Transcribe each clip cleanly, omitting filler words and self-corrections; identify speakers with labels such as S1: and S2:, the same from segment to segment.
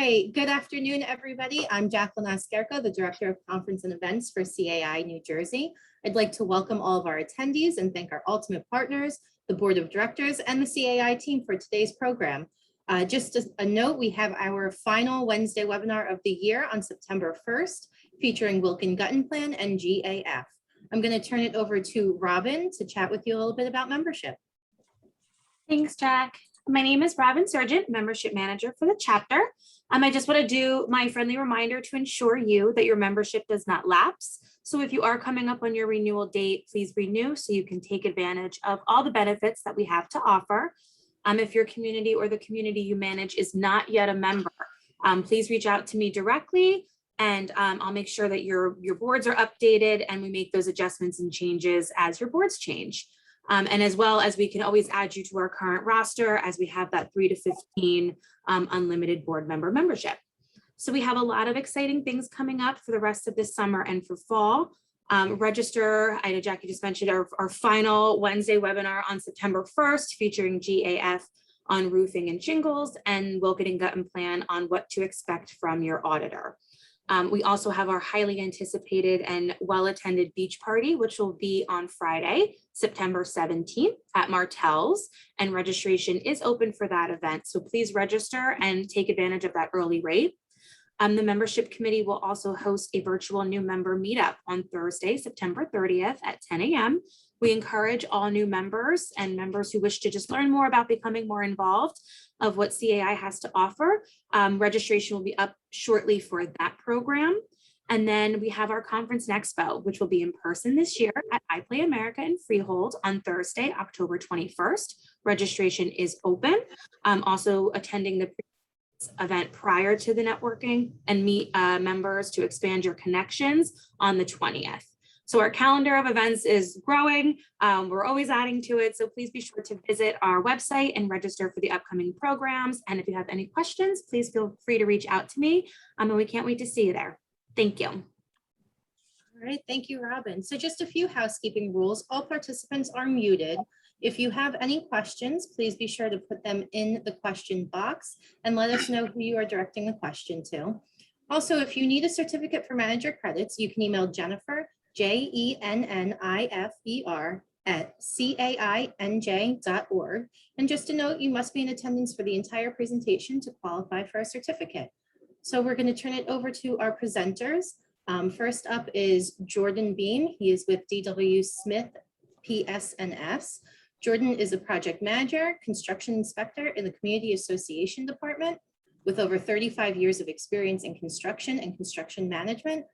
S1: right, good afternoon, everybody. I'm Jacqueline Askerko, the Director of Conference and Events for CAI New Jersey. I'd like to welcome all of our attendees and thank our ultimate partners, the Board of Directors, and the CAI team for today's program. Just a note, we have our final Wednesday webinar of the year on September 1st, featuring Wilkin Gutton Plan and GAF. I'm going to turn it over to Robin to chat with you a little bit about membership.
S2: Thanks, Jack. My name is Robin Sargent, Membership Manager for the chapter. I just want to do my friendly reminder to ensure you that your membership does not lapse. So if you are coming up on your renewal date, please renew so you can take advantage of all the benefits that we have to offer. If your community or the community you manage is not yet a member, please reach out to me directly and I'll make sure that your boards are updated and we make those adjustments and changes as your boards change. And as well as we can always add you to our current roster as we have that 3 to 15 unlimited board member membership. So we have a lot of exciting things coming up for the rest of this summer and for fall. Register, I know Jackie just mentioned our final Wednesday webinar on September 1st, featuring GAF on roofing and shingles and Wilkin and Gutton Plan on what to expect from your auditor. We also have our highly anticipated and well-attended beach party, which will be on Friday, September 17th at Martell's, and registration is open for that event. So please register and take advantage of that early rate. The membership committee will also host a virtual new member meetup on Thursday, September 30th at 10 a.m. We encourage all new members and members who wish to just learn more about becoming more involved of what CAI has to offer. Registration will be up shortly for that program. And then we have our conference and expo, which will be in person this year at iPlay America in Freehold on Thursday, October 21st. Registration is open. Also attending the event prior to the networking and meet members to expand your connections on the 20th. So our calendar of events is growing. We're always adding to it. So please be sure to visit our website and register for the upcoming programs. And if you have any questions, please feel free to reach out to me. And we can't wait to see you there. Thank you.
S1: All right, thank you, Robin. So just a few housekeeping rules. All participants are muted. If you have any questions, please be sure to put them in the question box and let us know who you are directing the question to. Also, if you need a certificate for manager credits, you can email Jennifer, JENNIFER @CAI-NJ.org. And just a note, you must be in attendance for the entire presentation to qualify for a certificate. So we're going to turn it over to our presenters. First up is Jordan Beam. He is with D.W. Smith, PS&S. Jordan is a project manager, construction inspector in the Community Association Department with over 35 years of experience in construction and construction management,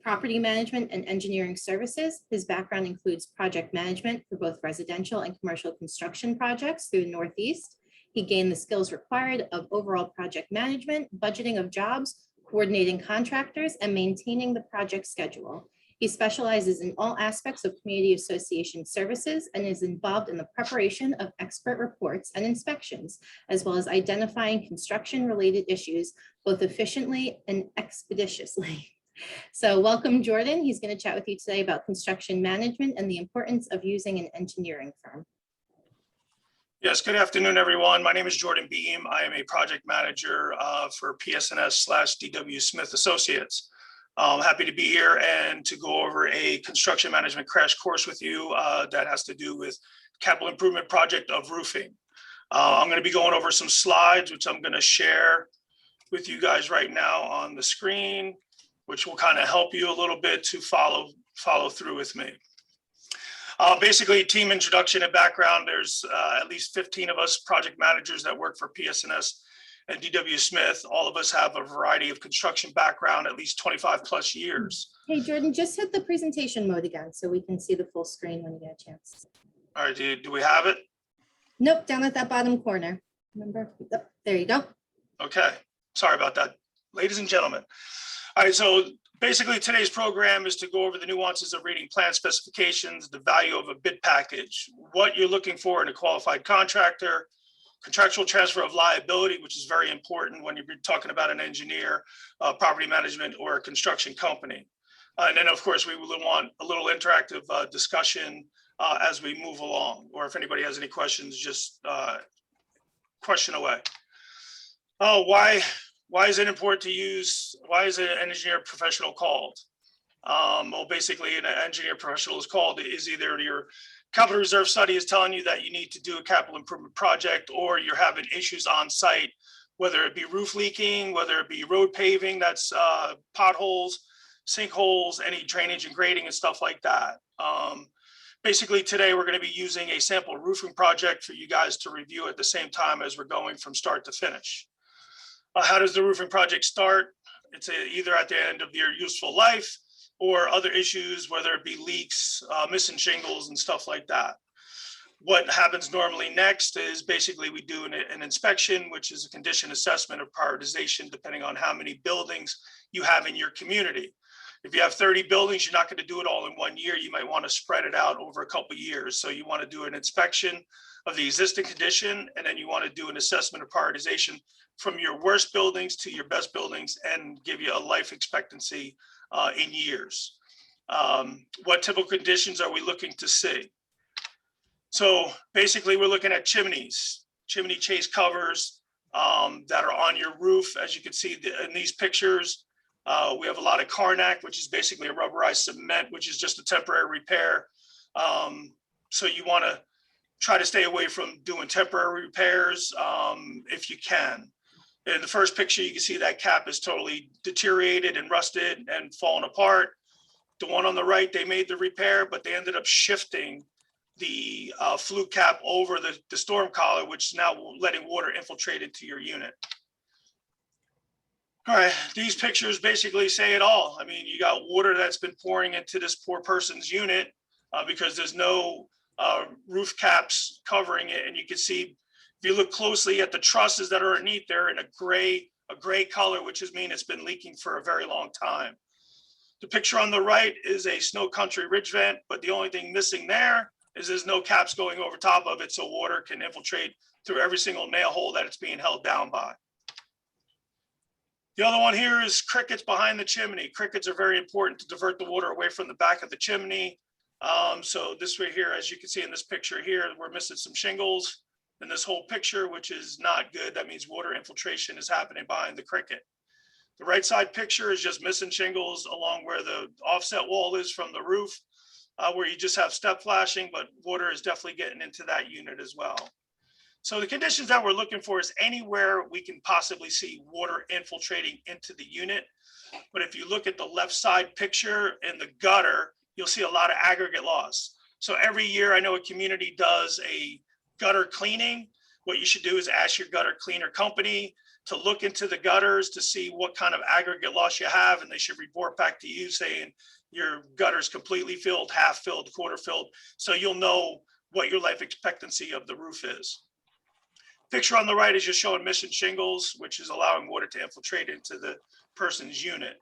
S1: property management, and engineering services. His background includes project management for both residential and commercial construction projects through the Northeast. He gained the skills required of overall project management, budgeting of jobs, coordinating contractors, and maintaining the project schedule. He specializes in all aspects of community association services and is involved in the preparation of expert reports and inspections, as well as identifying construction-related issues, both efficiently and expeditiously. So welcome, Jordan. He's going to chat with you today about construction management and the importance of using an engineering firm.
S3: Yes, good afternoon, everyone. My name is Jordan Beam. I am a project manager for PS&S/DW Smith Associates. I'm happy to be here and to go over a construction management crash course with you that has to do with capital improvement project of roofing. I'm going to be going over some slides, which I'm going to share with you guys right now on the screen, which will kind of help you a little bit to follow through with me. Basically, team introduction and background. There's at least 15 of us project managers that work for PS&S and DW Smith. All of us have a variety of construction background, at least 25 plus years.
S1: Hey, Jordan, just hit the presentation mode again so we can see the full screen when you get a chance.
S3: All right, do we have it?
S1: Nope, down at that bottom corner. Remember? Oh, there you go.
S3: Okay, sorry about that, ladies and gentlemen. All right, so basically today's program is to go over the nuances of reading plan specifications, the value of a bid package, what you're looking for in a qualified contractor, contractual transfer of liability, which is very important when you're talking about an engineer, property management, or a construction company. And then, of course, we will want a little interactive discussion as we move along, or if anybody has any questions, just question away. Oh, why Why is it important to use, why is an engineer professional called? Well, basically an engineer professional is called is either your capital reserve study is telling you that you need to do a capital improvement project, or you're having issues on site, whether it be roof leaking, whether it be road paving, that's potholes, sinkholes, any drainage and grading and stuff like that. Basically today we're going to be using a sample roofing project for you guys to review at the same time as we're going from start to finish. How does the roofing project start? It's either at the end of your useful life or other issues, whether it be leaks, missing shingles and stuff like that. What happens normally next is basically we do an inspection, which is a condition assessment of prioritization, depending on how many buildings you have in your community. If you have 30 buildings, you're not going to do it all in 1 year. You might want to spread it out over a couple of years. So you want to do an inspection of the existing condition, and then you want to do an assessment of prioritization from your worst buildings to your best buildings and give you a life expectancy in years. What typical conditions are we looking to see? So basically we're looking at chimneys, chimney chase covers that are on your roof. As you can see in these pictures, we have a lot of Carnac, which is basically a rubberized cement, which is just a temporary repair. So you want to try to stay away from doing temporary repairs if you can. In the first picture, you can see that cap is totally deteriorated and rusted and fallen apart. The one on the right, they made the repair, but they ended up shifting the flue cap over the storm collar, which is now letting water infiltrate into your unit. All right, these pictures basically say it all. I mean, you got water that's been pouring into this poor person's unit because there's no roof caps covering it. And you can see, if you look closely at the trusses that are underneath, they're in a gray color, which is mean it's been leaking for a very long time. The picture on the right is a snow country ridge vent, but the only thing missing there is there's no caps going over top of it, so water can infiltrate through every single nail hole that it's being held down by. The other one here is crickets behind the chimney. Crickets are very important to divert the water away from the back of the chimney. So this way here, as you can see in this picture here, we're missing some shingles in this whole picture, which is not good. That means water infiltration is happening behind the cricket. The right side picture is just missing shingles along where the offset wall is from the roof, where you just have step flashing, but water is definitely getting into that unit as well. So the conditions that we're looking for is anywhere we can possibly see water infiltrating into the unit. But if you look at the left side picture in the gutter, you'll see a lot of aggregate loss. So every year, I know a community does a gutter cleaning. What you should do is ask your gutter cleaner company to look into the gutters to see what kind of aggregate loss you have, and they should report back to you saying your gutter's completely filled, half filled, quarter filled, so you'll know what your life expectancy of the roof is. Picture on the right is just showing missing shingles, which is allowing water to infiltrate into the person's unit.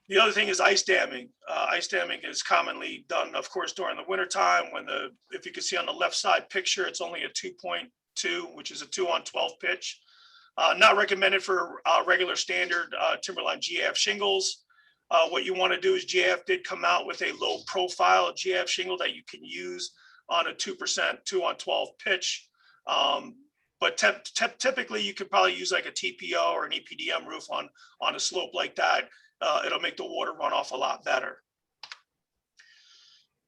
S3: The other thing is ice damming. Ice damming is commonly done, of course, during the winter time when if you can see on the left side picture, it's only a 2.2, which is a 2-on-12 pitch. Not recommended for regular standard Timberline GAF shingles. What you want to do is GAF did come out with a low profile GAF shingle that you can use on a 2% 2-on-12 pitch. But typically you could probably use like a TPO or an EPDM roof on a slope like that. It'll make the water run off a lot better.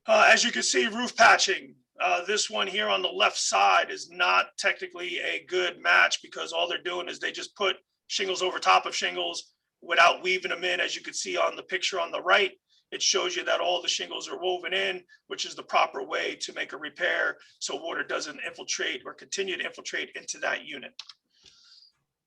S3: As you can see, roof patching. This one here on the left side is not technically a good match because all they're doing is they just put shingles over top of shingles without weaving them in. As you can see on the picture on the right, it shows you that all the shingles are woven in, which is the proper way to make a repair so water doesn't infiltrate or continue to infiltrate into that unit.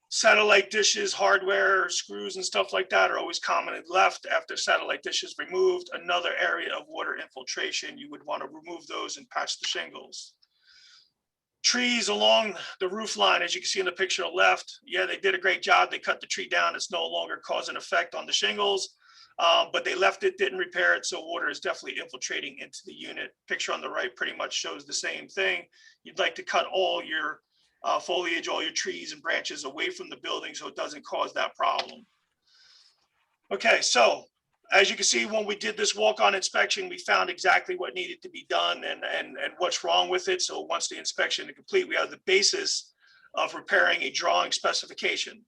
S3: Satellite dishes, hardware, screws and stuff like that are always commonly left after satellite dishes removed. Another area of water infiltration, you would want to remove those and patch the shingles. Trees along the roof line, as you can see in the picture on the left, yeah, they did a great job. They cut the tree down. It's no longer causing effect on the shingles, but they left it, didn't repair it, so water is definitely infiltrating into the unit. Picture on the right pretty much shows the same thing. You'd like to cut all your foliage, all your trees and branches away from the building so it doesn't cause that problem. Okay, so as you can see, when we did this walk-on inspection, we found exactly what needed to be done and what's wrong with it. So once the inspection is complete, we have the basis of preparing a drawing specification.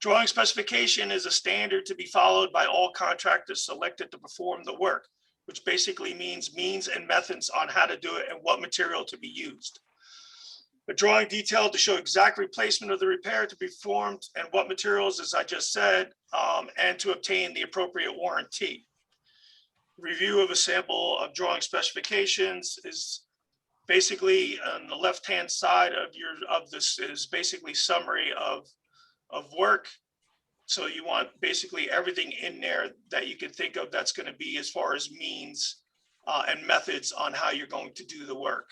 S3: Drawing specification is a standard to be followed by all contractors selected to perform the work, which basically means means and methods on how to do it and what material to be used. A drawing detailed to show exact replacement of the repair to be performed and what materials, as I just said, and to obtain the appropriate warranty. Review of a sample of drawing specifications is basically on the left-hand side of this is basically summary of work. So you want basically everything in there that you can think of that's going to be as far as means and methods on how you're going to do the work.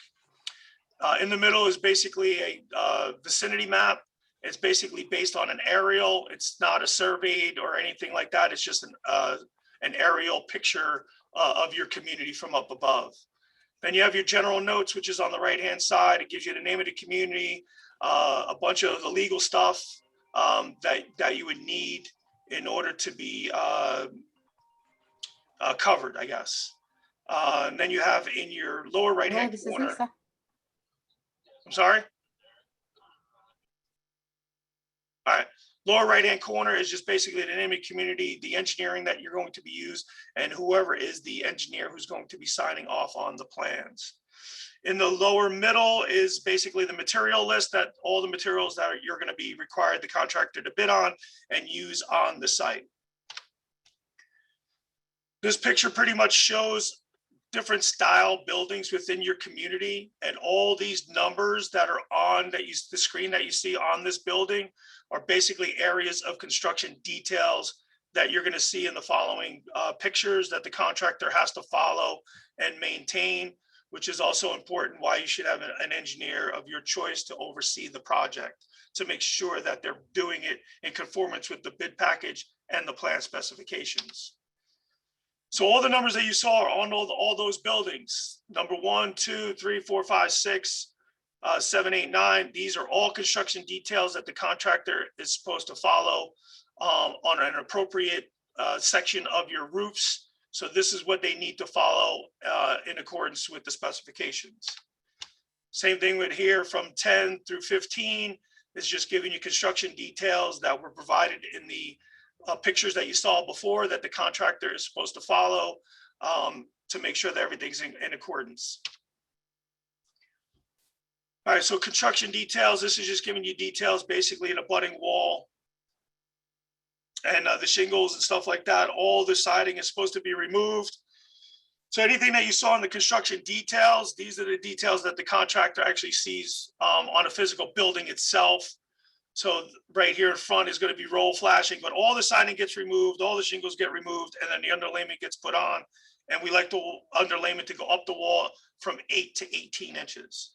S3: In the middle is basically a vicinity map. It's basically based on an aerial. It's not a surveyed or anything like that. It's just an aerial picture of your community from up above. Then you have your general notes, which is on the right-hand side. It gives you the name of the community, a bunch of the legal stuff that you would need in order to be covered, I guess. And then you have in your lower right-hand corner. I'm sorry. All right. Lower right-hand corner is just basically the name of the community, the engineering that you're going to be used, and whoever is the engineer who's going to be signing off on the plans. In the lower middle is basically the material list, that all the materials that you're going to be required the contractor to bid on and use on the site. This picture pretty much shows different style buildings within your community, and all these numbers that are on the screen that you see on this building are basically areas of construction details that you're going to see in the following pictures that the contractor has to follow and maintain, which is also important why you should have an engineer of your choice to oversee the project to make sure that they're doing it in conformance with the bid package and the plan specifications. So all the numbers that you saw are on all those buildings. Number 1, 2, 3, 4, 5, 6, 7, 8, 9. These are all construction details that the contractor is supposed to follow on an appropriate section of your roofs. So this is what they need to follow in accordance with the specifications. Same thing with here from 10 through 15 is just giving you construction details that were provided in the pictures that you saw before that the contractor is supposed to follow to make sure that everything's in accordance. All right, so construction details, this is just giving you details basically in a abutting wall and the shingles and stuff like that. All the siding is supposed to be removed. So anything that you saw in the construction details, these are the details that the contractor actually sees on a physical building itself. So right here in front is going to be roll flashing, but all the siding gets removed, all the shingles get removed, and then the underlayment gets put on. And we like the underlayment to go up the wall from 8 to 18 inches.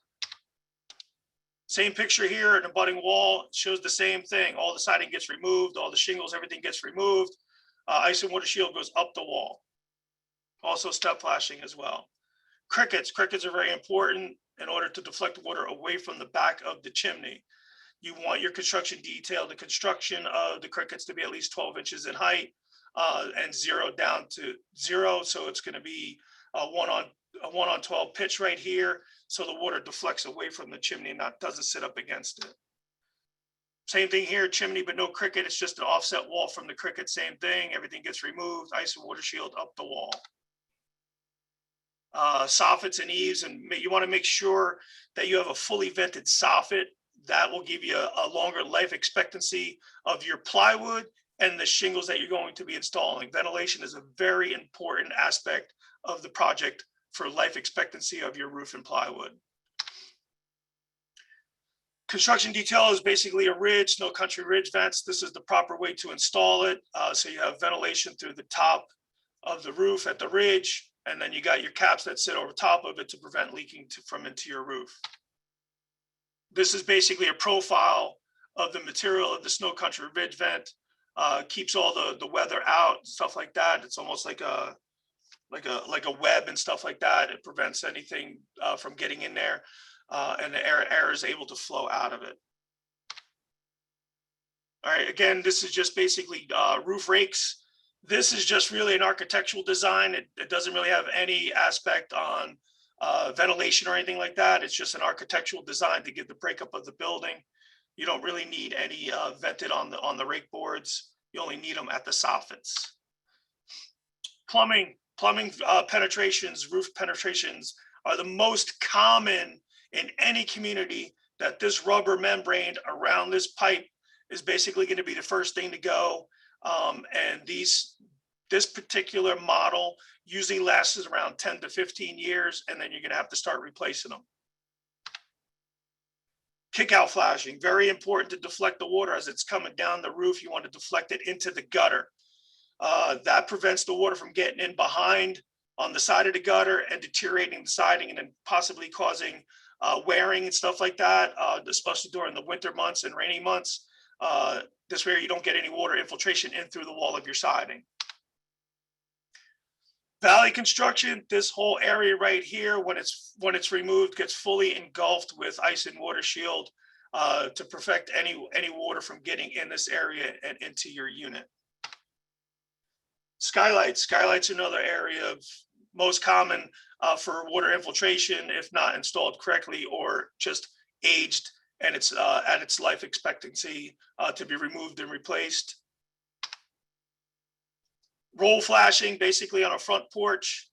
S3: Same picture here, an abutting wall shows the same thing. All the siding gets removed, all the shingles, everything gets removed. Ice and water shield goes up the wall. Also step flashing as well. Crickets are very important in order to deflect water away from the back of the chimney. You want your construction detail, the construction of the crickets to be at least 12 inches in height and 0 down to 0. So it's going to be a 1 on 12 pitch right here. So the water deflects away from the chimney and doesn't sit up against it. Same thing here, chimney, but no cricket. It's just an offset wall from the cricket. Same thing. Everything gets removed. Ice and water shield up the wall. Soffits and eaves, and you want to make sure that you have a fully vented soffit. That will give you a longer life expectancy of your plywood and the shingles that you're going to be installing. Ventilation is a very important aspect of the project for life expectancy of your roof and plywood. Construction detail is basically a ridge, no country ridge vents. This is the proper way to install it. So you have ventilation through the top of the roof at the ridge, and then you got your caps that sit over top of it to prevent leaking from into your roof. This is basically a profile of the material of the snow country ridge vent. Keeps all the weather out, stuff like that. It's almost like a web and stuff like that. It prevents anything from getting in there, and the air is able to flow out of it. All right, again, this is just basically roof rakes. This is just really an architectural design. It doesn't really have any aspect on ventilation or anything like that. It's just an architectural design to give the breakup of the building. You don't really need any vented on the rake boards. You only need them at the soffits. Plumbing penetrations, roof penetrations are the most common in any community. That this rubber membrane around this pipe is basically going to be the first thing to go. And this particular model usually lasts around 10 to 15 years, and then you're going to have to start replacing them. Kick-out flashing, very important to deflect the water as it's coming down the roof. You want to deflect it into the gutter. That prevents the water from getting in behind on the side of the gutter and deteriorating the siding and then possibly causing wearing and stuff like that, especially during the winter months and rainy months. This way you don't get any water infiltration in through the wall of your siding. Valley construction, this whole area right here, when it's removed, gets fully engulfed with ice and water shield to prevent any water from getting in this area and into your unit. Skylights. Skylights are another area of most common for water infiltration, if not installed correctly or just aged and it's at its life expectancy to be removed and replaced. Roll flashing, basically on a front porch,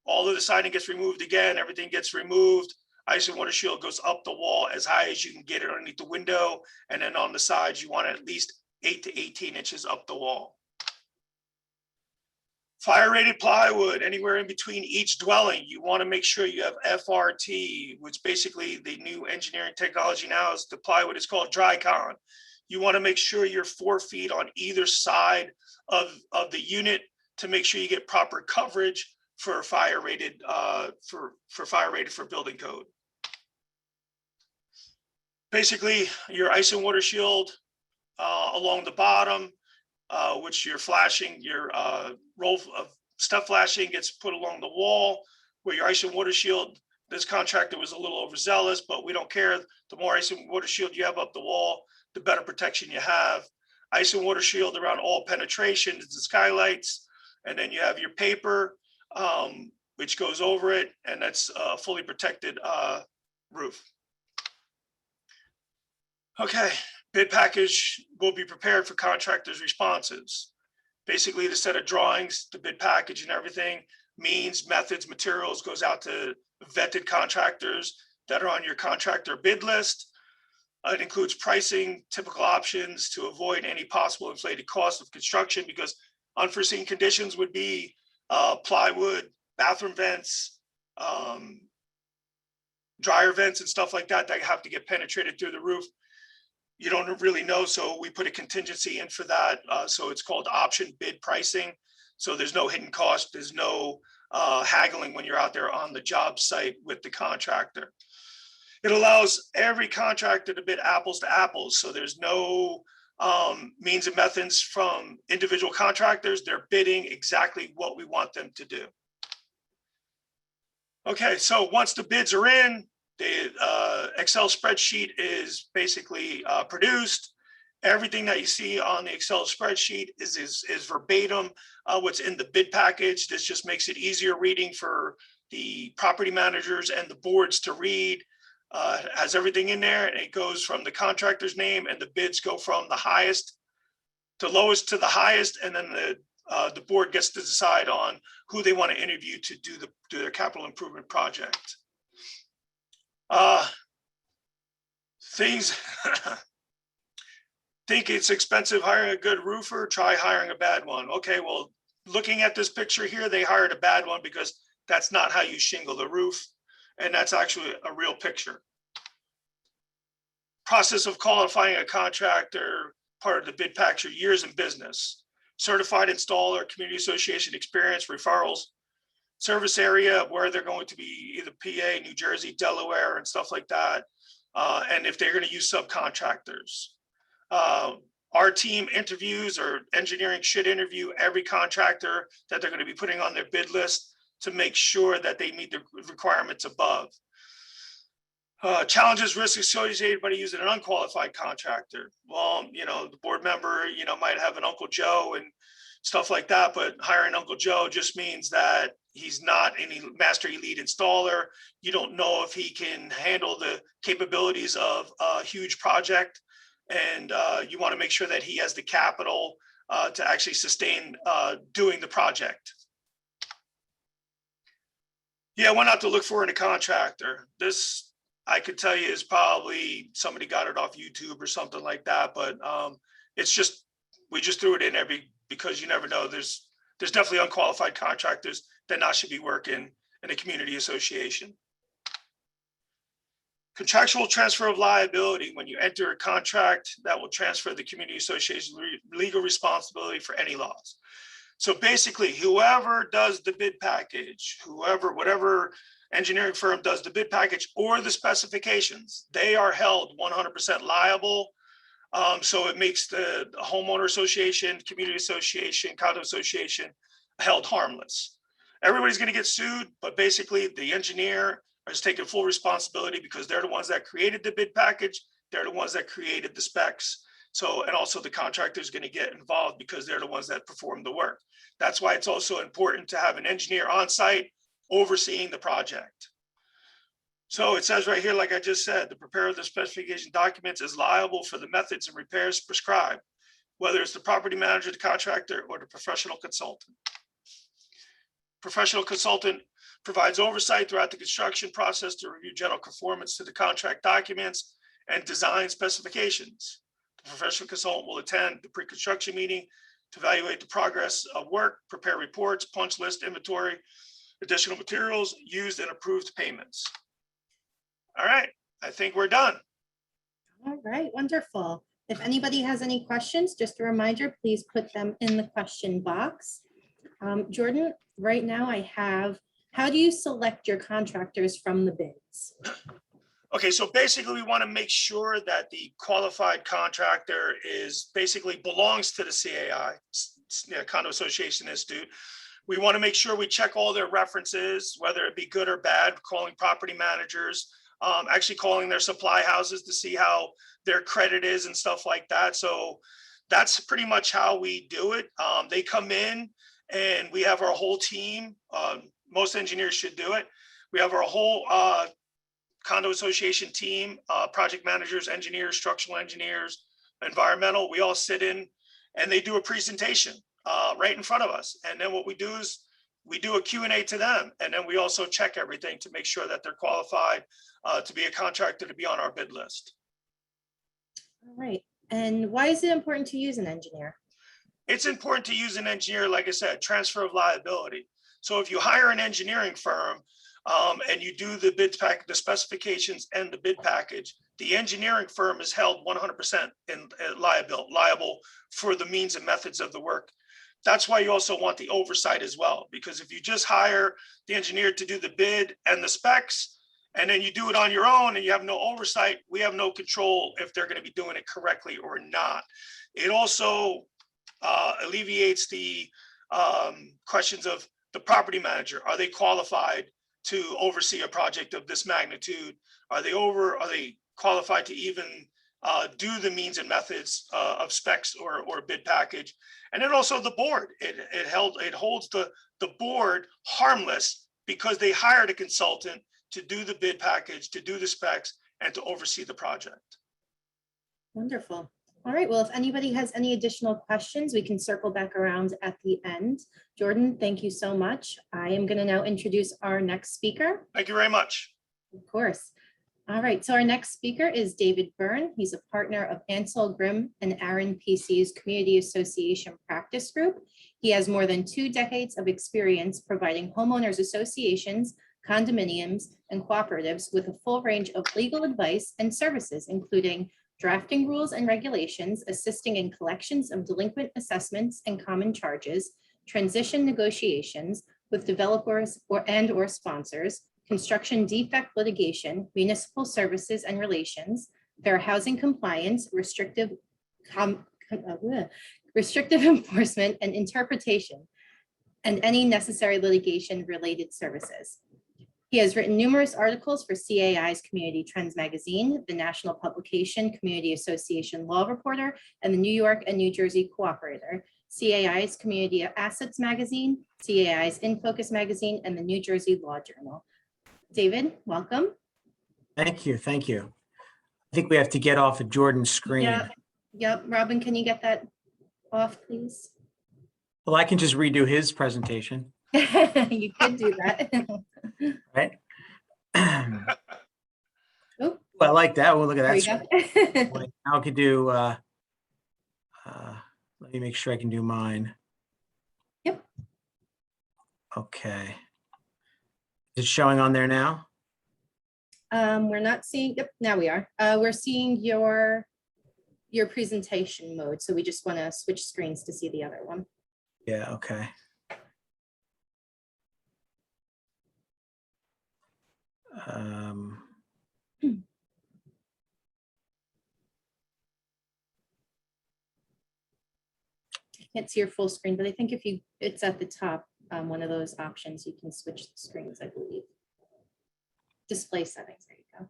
S3: all of the siding gets removed again, everything gets removed. Ice and water shield goes up the wall as high as you can get it underneath the window. And then on the sides, you want at least 8 to 18 inches up the wall. Fire rated plywood, anywhere in between each dwelling, you want to make sure you have FRT, which basically the new engineering technology now is the plywood is called dry-con. You want to make sure you're 4 feet on either side of the unit to make sure you get proper coverage for fire rated for building code. Basically, your ice and water shield along the bottom, which you're flashing, your roll of stuff flashing gets put along the wall where your ice and water shield. This contractor was a little overzealous, but we don't care. The more ice and water shield you have up the wall, the better protection you have. Ice and water shield around all penetrations, the skylights, and then you have your paper, which goes over it, and that's a fully protected roof. Okay, bid package will be prepared for contractors' responses. Basically, the set of drawings, the bid package and everything, means, methods, materials goes out to vetted contractors that are on your contractor bid list. It includes pricing, typical options to avoid any possible inflated cost of construction, because unforeseen conditions would be plywood, bathroom vents, dryer vents and stuff like that that have to get penetrated through the roof. You don't really know, so we put a contingency in for that. So it's called option bid pricing. So there's no hidden cost, there's no haggling when you're out there on the job site with the contractor. It allows every contractor to bid apples to apples. So there's no means and methods from individual contractors. They're bidding exactly what we want them to do. Okay, so once the bids are in, the Excel spreadsheet is basically produced. Everything that you see on the Excel spreadsheet is verbatim what's in the bid package. This just makes it easier reading for the property managers and the boards to read. It has everything in there, and it goes from the contractor's name, and the bids go from the highest to lowest to the highest, and then the board gets to decide on who they want to interview to do their capital improvement project. Things think it's expensive hiring a good roofer, try hiring a bad one. Okay, well, looking at this picture here, they hired a bad one because that's not how you shingle the roof. And that's actually a real picture. Process of qualifying a contractor, part of the bid package, years in business, certified installer, community association experience, referrals, service area where they're going to be either PA, New Jersey, Delaware, and stuff like that. And if they're going to use subcontractors. Our team interviews, or engineering should interview every contractor that they're going to be putting on their bid list to make sure that they meet the requirements above. Challenges, risks associated by using an unqualified contractor. Well, the board member, might have an Uncle Joe and stuff like that, but hiring Uncle Joe just means that he's not any master elite installer. You don't know if he can handle the capabilities of a huge project. and you want to make sure that he has the capital to actually sustain doing the project. Yeah, I went out to look for a contractor. This, I could tell you, is probably somebody got it off YouTube or something like that, but it's just, we just threw it in because you never know. There's definitely unqualified contractors that not should be working in a community association. Contractual transfer of liability. When you enter a contract, that will transfer the community association's legal responsibility for any loss. So basically, whoever does the bid package, whatever engineering firm does the bid package or the specifications, they are held 100% liable. So it makes the homeowner association, community association, condo association held harmless. Everybody's going to get sued, but basically the engineer is taking full responsibility because they're the ones that created the bid package. They're the ones that created the specs. So, and also the contractor is going to get involved because they're the ones that perform the work. That's why it's also important to have an engineer on site overseeing the project. So it says right here, like I just said, the preparer of the specification documents is liable for the methods and repairs prescribed, whether it's the property manager, the contractor, or the professional consultant. Professional consultant provides oversight throughout the construction process to review general conformance to the contract documents and design specifications. The professional consultant will attend the pre-construction meeting to evaluate the progress of work, prepare reports, punch list, inventory, additional materials used, and approved payments. All right, I think we're done.
S1: All right, wonderful. If anybody has any questions, just a reminder, please put them in the question box. Jordan, right now I have, how do you select your contractors from the bids?
S3: Okay, so basically we want to make sure that the qualified contractor is basically belongs to the CAI, Condo Association Institute. We want to make sure we check all their references, whether it be good or bad, calling property managers, actually calling their supply houses to see how their credit is and stuff like that. So that's pretty much how we do it. They come in and we have our whole team. Most engineers should do it. We have our whole condo association team, project managers, engineers, structural engineers, environmental. We all sit in and they do a presentation right in front of us. And then what we do is we do a Q&A to them. And then we also check everything to make sure that they're qualified to be a contractor, to be on our bid list.
S1: All right. And why is it important to use an engineer?
S3: It's important to use an engineer, like I said, transfer of liability. So if you hire an engineering firm and you do the bid pack, the specifications and the bid package, the engineering firm is held 100% liable for the means and methods of the work. That's why you also want the oversight as well, because if you just hire the engineer to do the bid and the specs, and then you do it on your own and you have no oversight, we have no control if they're going to be doing it correctly or not. It also alleviates the questions of the property manager. Are they qualified to oversee a project of this magnitude? Are they qualified to even do the means and methods of specs or bid package? And then also the board, it holds the board harmless because they hired a consultant to do the bid package, to do the specs, and to oversee the project.
S1: Wonderful. All right, well, if anybody has any additional questions, we can circle back around at the end. Jordan, thank you so much. I am going to now introduce our next speaker.
S3: Thank you very much.
S1: Of course. All right, so our next speaker is David Byrne. He's a partner of Ansell, Grimm, and Aaron PC's Community Association Practice Group. He has more than 2 decades of experience providing homeowners associations, condominiums, and cooperatives with a full range of legal advice and services, including drafting rules and regulations, assisting in collections of delinquent assessments and common charges, transition negotiations with developers or sponsors, construction defect litigation, municipal services and relations, fair housing compliance, restrictive enforcement and interpretation, and any necessary litigation related services. He has written numerous articles for CAI's Community Trends magazine, the national publication Community Association Law Reporter, and the New York and New Jersey Cooperator, CAI's Community Assets magazine, CAI's In Focus magazine, and the New Jersey Law Journal. David, welcome.
S4: Thank you. Thank you. I think we have to get off of Jordan's screen.
S1: Yeah, Yep, Robin, can you get that off, please?
S4: Well, I can just redo his presentation,
S1: You could do that.
S4: right?
S1: Oh,
S4: Well, I like that. Well, look at
S1: there
S4: that.
S1: you go.
S4: Like, now I could do, let me make sure I can do mine.
S1: Yep.
S4: Okay. Is it showing on there now?
S1: We're not seeing, yep, now we are. We're seeing your presentation mode. So we just want to switch screens to see the other one.
S4: Yeah, okay.
S1: I can't see your full screen, but I think if it's at the top, one of those options, you can switch the screens, I believe. Display settings, there you go.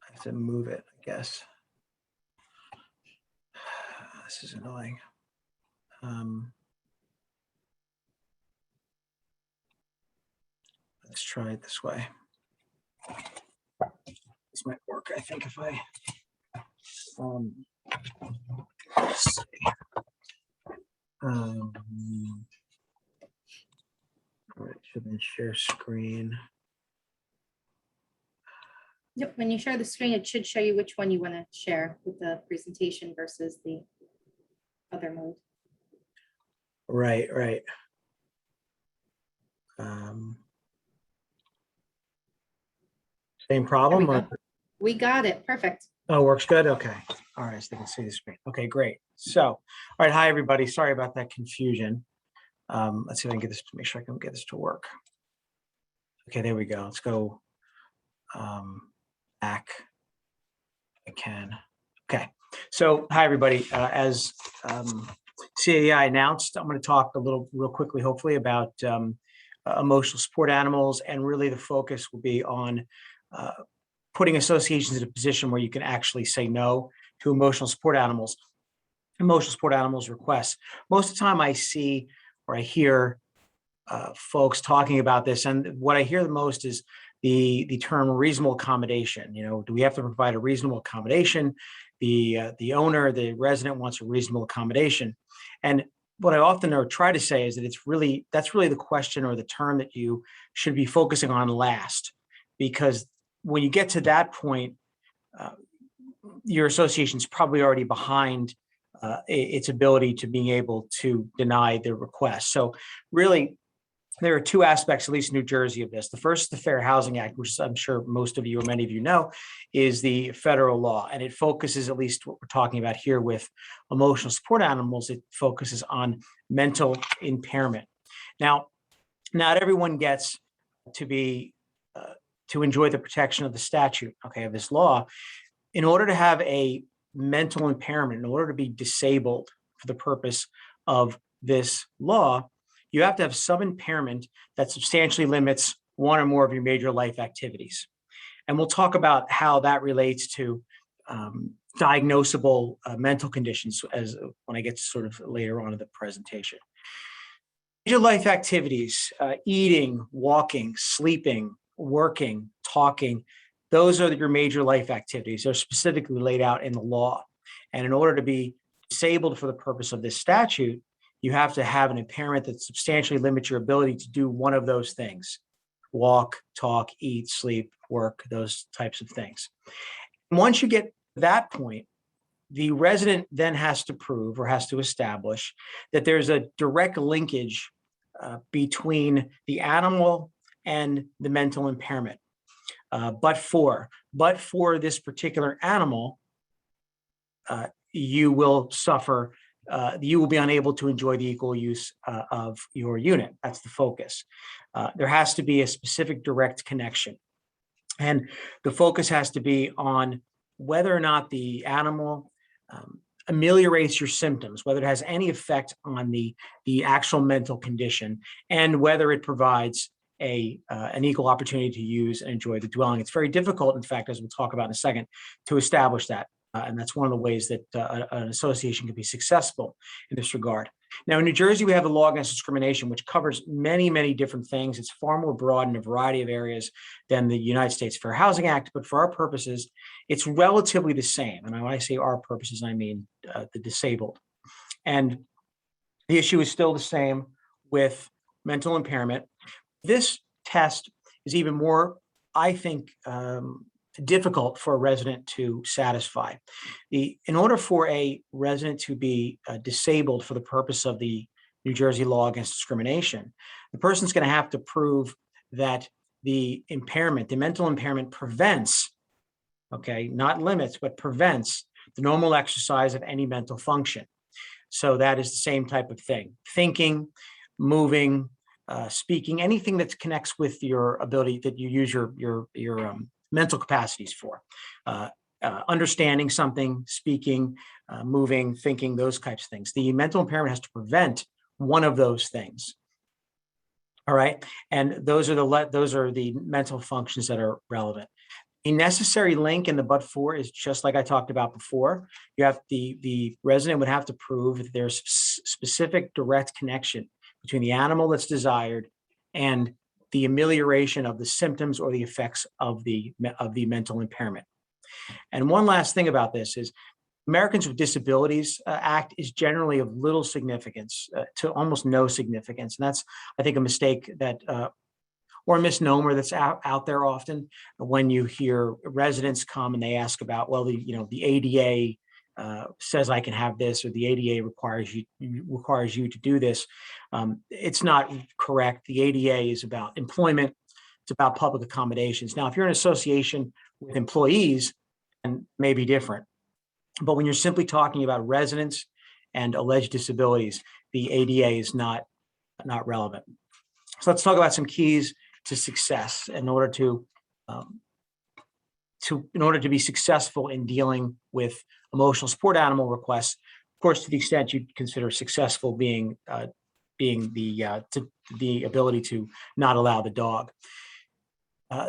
S4: I have to move it, I guess. This is annoying. Let's try it this way. This might work, I think, if I let's see. All right, should then share screen.
S1: Yep, when you share the screen, it should show you which one you want to share with the presentation versus the other mode.
S4: Right, right. Same problem?
S1: There we
S4: Or,
S1: go. We got it, perfect.
S4: oh, works good? Okay. All right, so they can see the screen. Okay, great. So, all right, hi, everybody. Sorry about that confusion. Let's see if I can get this, make sure I can get this to work. Okay, there we go. Let's go back. I can. Okay, so hi, everybody. As CAI announced, I'm going to talk real quickly, hopefully, about emotional support animals, and really the focus will be on putting associations in a position where you can actually say no to emotional support animals requests. Most of the time I see or I hear folks talking about this, and what I hear the most is the term reasonable accommodation. You know, do we have to provide a reasonable accommodation? The owner, the resident wants a reasonable accommodation. And what I often or try to say is that that's really the question or the term that you should be focusing on last, because when you get to that point, your association's probably already behind its ability to being able to deny the request. So really, there are two aspects, at least in New Jersey, of this. The first is the Fair Housing Act, which I'm sure most of you or many of you know is the federal law. And it focuses, at least what we're talking about here with emotional support animals, it focuses on mental impairment. Now, not everyone gets to enjoy the protection of the statute, okay, of this law. In order to have a mental impairment, in order to be disabled for the purpose of this law, you have to have some impairment that substantially limits one or more of your major life activities. And we'll talk about how that relates to diagnosable mental conditions when I get to sort of later on in the presentation. Major life activities, eating, walking, sleeping, working, talking, those are your major life activities. They're specifically laid out in the law. And in order to be disabled for the purpose of this statute, you have to have an impairment that substantially limits your ability to do one of those things: walk, talk, eat, sleep, work, those types of things. And once you get to that point, the resident then has to prove or has to establish that there's a direct linkage between the animal and the mental impairment. But for this particular animal, you will suffer, you will be unable to enjoy the equal use of your unit. That's the focus. There has to be a specific direct connection. And the focus has to be on whether or not the animal ameliorates your symptoms, whether it has any effect on the actual mental condition, and whether it provides an equal opportunity to use and enjoy the dwelling. It's very difficult, in fact, as we'll talk about in a second, to establish that. And that's one of the ways that an association can be successful in this regard. Now, in New Jersey, we have the law against discrimination, which covers many, many different things. It's far more broad in a variety of areas than the United States Fair Housing Act, but for our purposes, it's relatively the same. And when I say our purposes, I mean the disabled. And the issue is still the same with mental impairment. This test is even more, I think, difficult for a resident to satisfy. In order for a resident to be disabled for the purpose of the New Jersey law against discrimination, the person's going to have to prove that the impairment, the mental impairment, prevents, okay, not limits, but prevents the normal exercise of any mental function. So that is the same type of thing: thinking, moving, speaking, anything that connects with your ability that you use your mental capacities for, understanding something, speaking, moving, thinking, those types of things. The mental impairment has to prevent one of those things. All right, and those are the mental functions that are relevant. A necessary link in the but-for is just like I talked about before. You have the resident would have to prove that there's specific direct connection between the animal that's desired and the amelioration of the symptoms or the effects of the mental impairment. And one last thing about this is Americans with Disabilities Act is generally of little significance to almost no significance. And that's, I think, a mistake that or a misnomer that's out there often when you hear residents come and they ask about, well, the ADA says I can have this, or the ADA requires you to do this. It's not correct. The ADA is about employment. It's about public accommodations. Now, if you're an association with employees, and may be different, but when you're simply talking about residents and alleged disabilities, the ADA is not relevant. So let's talk about some keys to success in order to be successful in dealing with emotional support animal requests. Of course, to the extent you consider successful being the ability to not allow the dog.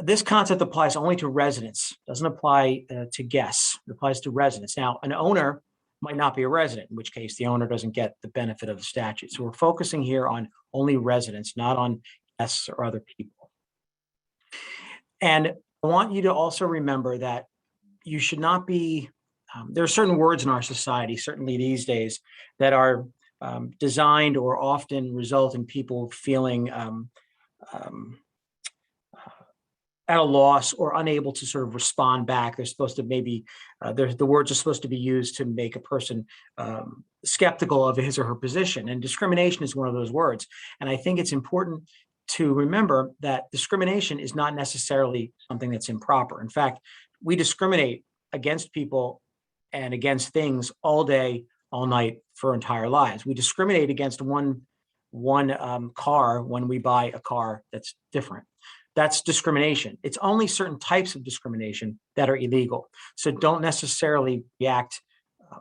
S4: This concept applies only to residents, doesn't apply to guests. It applies to residents. Now, an owner might not be a resident, in which case the owner doesn't get the benefit of the statute. So we're focusing here on only residents, not on guests or other people. And I want you to also remember that you should not be, there are certain words in our society, certainly these days, that are designed or often result in people feeling at a loss or unable to sort of respond back. They're supposed to the words are supposed to be used to make a person skeptical of his or her position. And discrimination is one of those words. And I think it's important to remember that discrimination is not necessarily something that's improper. In fact, we discriminate against people and against things all day, all night for our entire lives. We discriminate against one car when we buy a car that's different. That's discrimination. It's only certain types of discrimination that are illegal. So don't necessarily react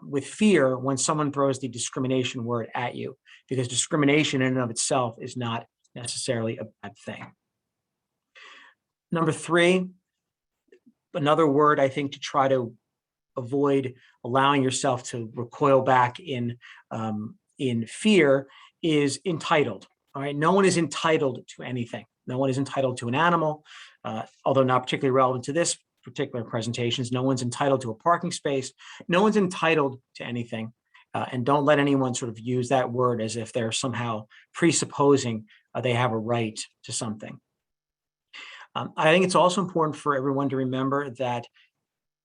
S4: with fear when someone throws the discrimination word at you, because discrimination in and of itself is not necessarily a bad thing. Number 3, another word I think to try to avoid allowing yourself to recoil back in fear is entitled. All right, no one is entitled to anything. No one is entitled to an animal, although not particularly relevant to this particular presentations. No one's entitled to a parking space. No one's entitled to anything. And don't let anyone sort of use that word as if they're somehow presupposing they have a right to something. I think it's also important for everyone to remember that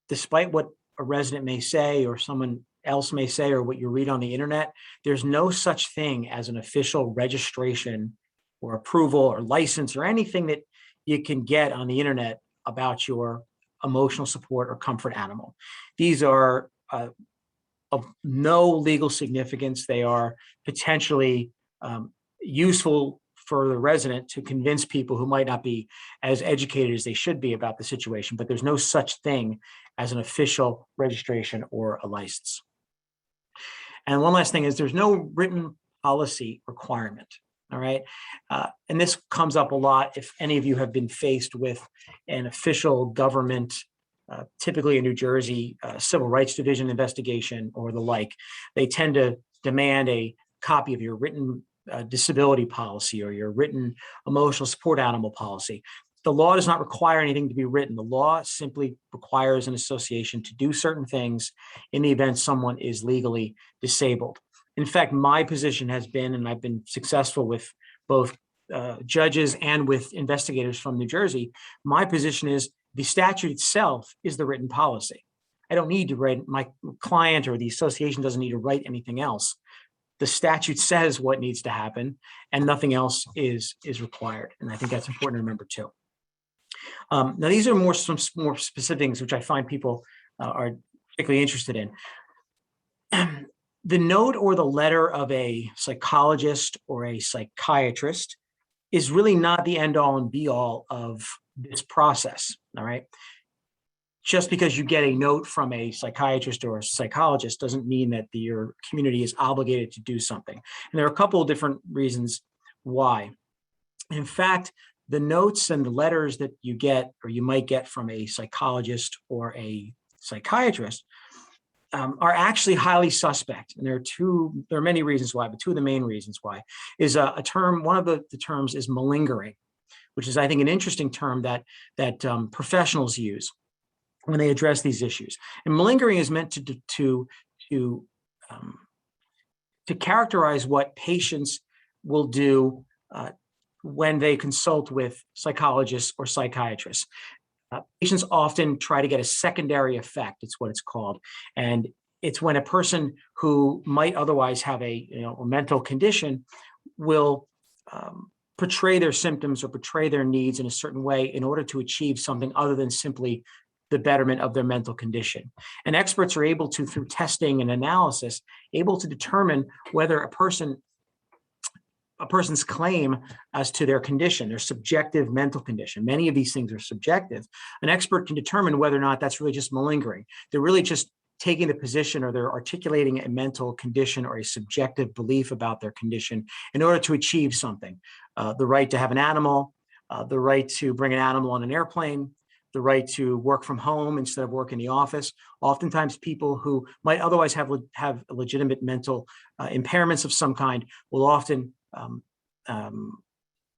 S4: despite what a resident may say or someone else may say or what you read on the internet, there's no such thing as an official registration or approval or license or anything that you can get on the internet about your emotional support or comfort animal. These are of no legal significance. They are potentially useful for the resident to convince people who might not be as educated as they should be about the situation, but there's no such thing as an official registration or a license. And one last thing is there's no written policy requirement. All right. And this comes up a lot if any of you have been faced with an official government, typically a New Jersey Civil Rights Division investigation or the like. They tend to demand a copy of your written disability policy or your written emotional support animal policy. The law does not require anything to be written. The law simply requires an association to do certain things in the event someone is legally disabled. In fact, my position has been, and I've been successful with both judges and with investigators from New Jersey, my position is the statute itself is the written policy. I don't need to write, my client or the association doesn't need to write anything else. The statute says what needs to happen and nothing else is required. And I think that's important to remember too. Now, these are some more specific things which I find people are particularly interested in. The note or the letter of a psychologist or a psychiatrist is really not the end all and be all of this process, all right? Just because you get a note from a psychiatrist or a psychologist doesn't mean that your community is obligated to do something. And there are a couple of different reasons why. In fact, the notes and the letters that you get or you might get from a psychologist or a psychiatrist are actually highly suspect. And there are many reasons why, but two of the main reasons why is a term, one of the terms is malingering, which is, I think, an interesting term that professionals use when they address these issues. And malingering is meant to characterize what patients will do when they consult with psychologists or psychiatrists. Patients often try to get a secondary effect, it's what it's called. And it's when a person who might otherwise have a mental condition will portray their symptoms or portray their needs in a certain way in order to achieve something other than simply the betterment of their mental condition. And experts are able to, through testing and analysis, able to determine whether a person's claim as to their condition, their subjective mental condition. Many of these things are subjective. An expert can determine whether or not that's really just malingering. They're really just taking the position or they're articulating a mental condition or a subjective belief about their condition in order to achieve something. The right to have an animal, the right to bring an animal on an airplane, the right to work from home instead of work in the office. Oftentimes people who might otherwise have legitimate mental impairments of some kind will often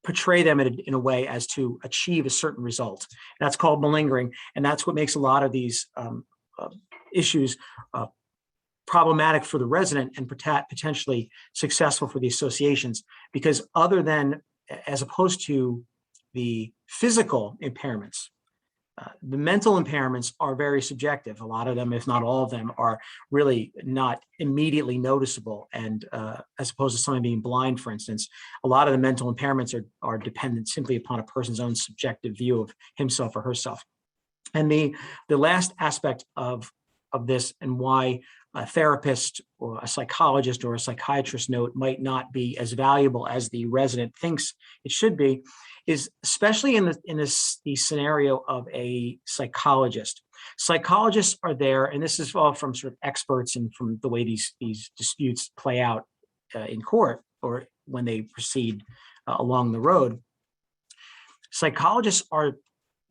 S4: portray them in a way as to achieve a certain result. That's called malingering, and that's what makes a lot of these issues problematic for the resident and potentially successful for the associations, because as opposed to the physical impairments, the mental impairments are very subjective. A lot of them, if not all of them, are really not immediately noticeable. And as opposed to someone being blind, for instance, a lot of the mental impairments are dependent simply upon a person's own subjective view of himself or herself. And the last aspect of this and why a therapist or a psychologist or a psychiatrist note might not be as valuable as the resident thinks it should be is especially in the scenario of a psychologist. Psychologists are there, and this is all from sort of experts and from the way these disputes play out in court or when they proceed along the road. Psychologists are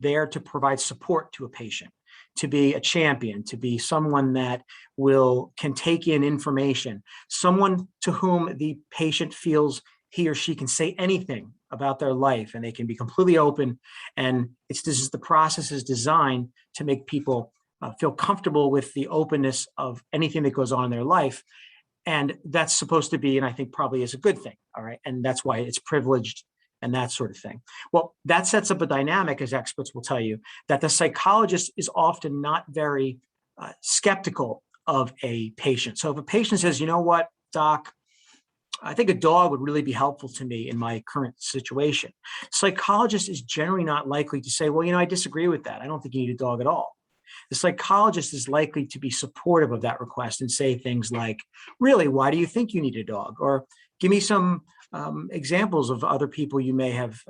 S4: there to provide support to a patient, to be a champion, to be someone that can take in information, someone to whom the patient feels he or she can say anything about their life and they can be completely open. And the process is designed to make people feel comfortable with the openness of anything that goes on in their life. And that's supposed to be, and I think probably is a good thing, all right? And that's why it's privileged and that sort of thing. Well, that sets up a dynamic, as experts will tell you, that the psychologist is often not very skeptical of a patient. So if a patient says, you know what, doc, I think a dog would really be helpful to me in my current situation. Psychologist is generally not likely to say, well, I disagree with that. I don't think you need a dog at all. The psychologist is likely to be supportive of that request and say things like, really, why do you think you need a dog? Or give me some examples of other people you may have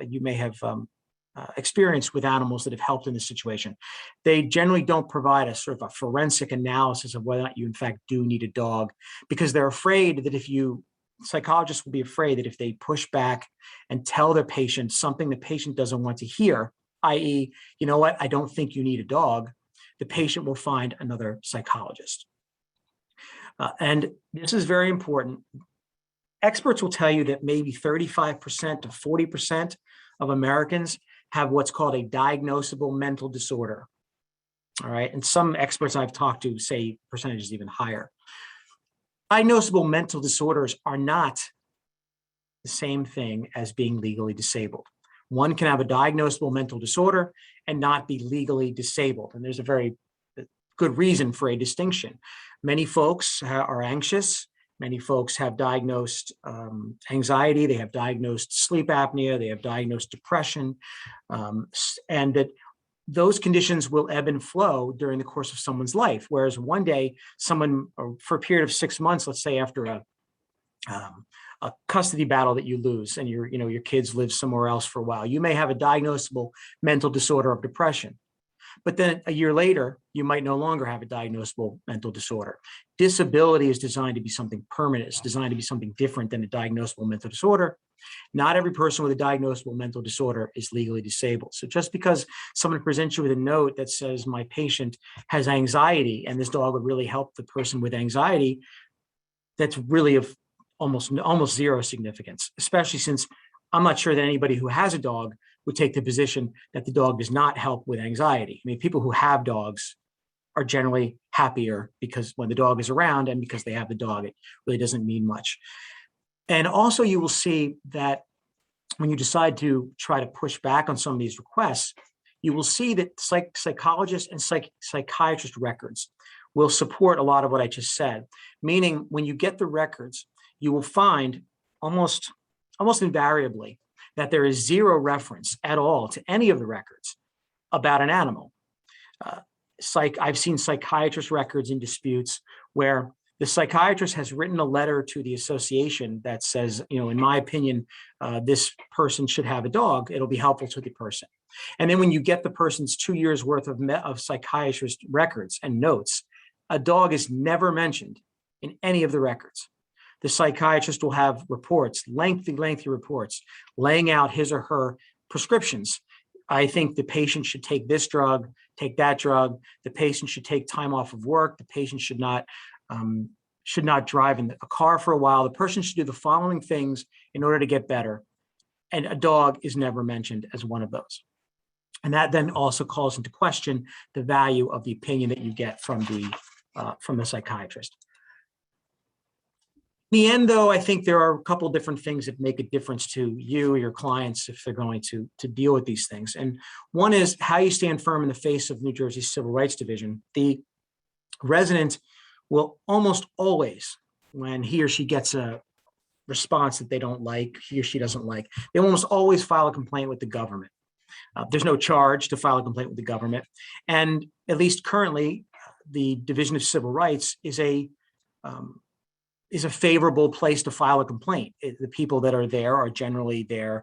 S4: experienced with animals that have helped in this situation. They generally don't provide a sort of a forensic analysis of whether or not you in fact do need a dog, because they're afraid that psychologists will be afraid that if they push back and tell their patient something the patient doesn't want to hear, i.e., you know what, I don't think you need a dog, the patient will find another psychologist. And this is very important. experts will tell you that maybe 35% to 40% of Americans have what's called a diagnosable mental disorder. All right. And some experts I've talked to say percentage is even higher. Diagnosable mental disorders are not the same thing as being legally disabled. One can have a diagnosable mental disorder and not be legally disabled. And there's a very good reason for a distinction. Many folks are anxious. Many folks have diagnosed anxiety. They have diagnosed sleep apnea. They have diagnosed depression. And that those conditions will ebb and flow during the course of someone's life. Whereas one day, someone, for a period of 6 months, let's say after a custody battle that you lose and your kids live somewhere else for a while, you may have a diagnosable mental disorder of depression. But then a year later, you might no longer have a diagnosable mental disorder. Disability is designed to be something permanent. It's designed to be something different than a diagnosable mental disorder. Not every person with a diagnosable mental disorder is legally disabled. So just because someone presents you with a note that says my patient has anxiety and this dog would really help the person with anxiety, that's really of almost zero significance, especially since I'm not sure that anybody who has a dog would take the position that the dog does not help with anxiety. I mean, people who have dogs are generally happier because when the dog is around and because they have the dog, it really doesn't mean much. And also you will see that when you decide to try to push back on some of these requests, you will see that psychologists and psychiatrist records will support a lot of what I just said. Meaning when you get the records, you will find almost invariably that there is zero reference at all to any of the records about an animal. I've seen psychiatrist records in disputes where the psychiatrist has written a letter to the association that says, in my opinion, this person should have a dog. It'll be helpful to the person. And then when you get the person's 2 years worth of psychiatrist records and notes, a dog is never mentioned in any of the records. The psychiatrist will have reports, lengthy reports, laying out his or her prescriptions. I think the patient should take this drug, take that drug. The patient should take time off of work. The patient should not drive in a car for a while. The person should do the following things in order to get better. And a dog is never mentioned as one of those. And that then also calls into question the value of the opinion that you get from the psychiatrist. In the end, though, I think there are a couple of different things that make a difference to you or your clients if they're going to deal with these things. And one is how you stand firm in the face of New Jersey's Civil Rights Division. The resident will almost always, when he or she gets a response that they don't like, he or she doesn't like, they almost always file a complaint with the government. There's no charge to file a complaint with the government. And at least currently, the Division of Civil Rights is a favorable place to file a complaint. The people that are there are generally there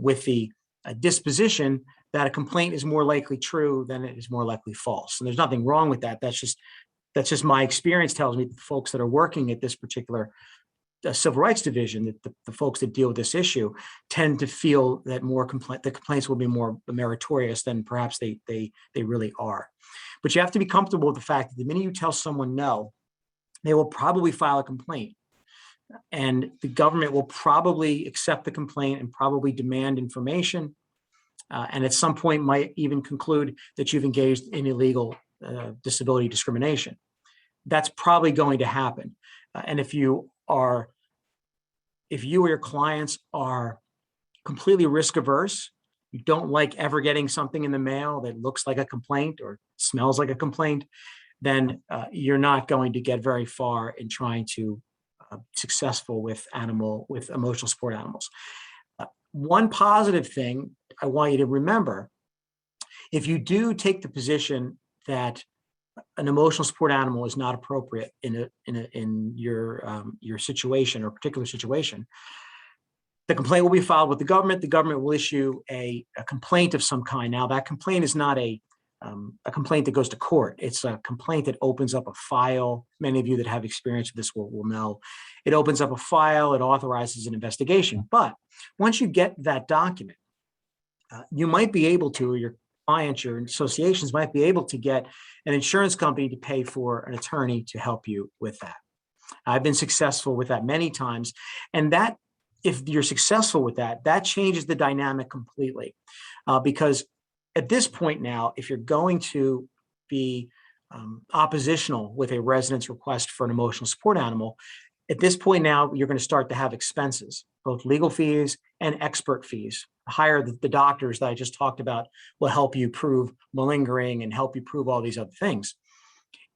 S4: with the disposition that a complaint is more likely true than it is more likely false. And there's nothing wrong with that. That's just my experience tells me that the folks that are working at this particular Civil Rights Division, that the folks that deal with this issue tend to feel that the complaints will be more meritorious than perhaps they really are. But you have to be comfortable with the fact that the minute you tell someone no, they will probably file a complaint, and the government will probably accept the complaint and probably demand information, and at some point might even conclude that you've engaged in illegal disability discrimination. That's probably going to happen. And if you or your clients are completely risk averse, you don't like ever getting something in the mail that looks like a complaint or smells like a complaint, then you're not going to get very far in trying to successful with emotional support animals. One positive thing I want you to remember, if you do take the position that an emotional support animal is not appropriate in your situation or particular situation, the complaint will be filed with the government. The government will issue a complaint of some kind. Now, that complaint is not a complaint that goes to court. It's a complaint that opens up a file. Many of you that have experience with this will know. It opens up a file. It authorizes an investigation. But once you get that document, you might be able to, your clients, your associations might be able to get an insurance company to pay for an attorney to help you with that. I've been successful with that many times. And that, if you're successful with that, that changes the dynamic completely. Because at this point now, if you're going to be oppositional with a resident's request for an emotional support animal, at this point now, you're going to start to have expenses, both legal fees and expert fees. Hire the doctors that I just talked about will help you prove malingering and help you prove all these other things.